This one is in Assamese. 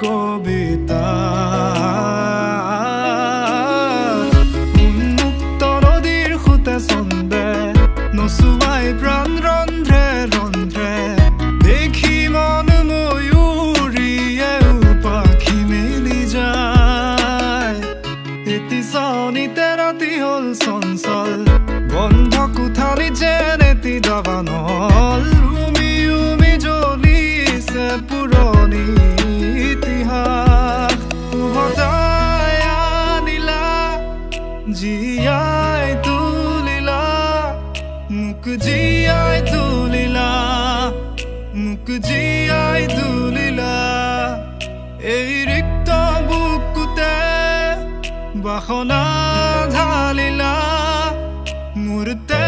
কবিতা উন্মুক্ত নদীৰ খুতে চন্দে নচুৱাই প্ৰাণ ৰন্ধ্ৰে ৰন্ধ্ৰে দেখি মন ময়ূৰীয়ে পাখি মেলি যায় এটি চাউনিতে ৰাতি হ'ল চঞ্চল বন্ধ কোঠালি যেন এটি দাবানল উমি উমি জ্বলিছে পুৰণি ইতিহাস উভতাই আনিলা জীয়াই তুলিলা মোক জীয়াই তুলিলা মোক জীয়াই তুলিলা এই ৰিক্ত বুকুতে বাসনা ঢালিলা মূৰতে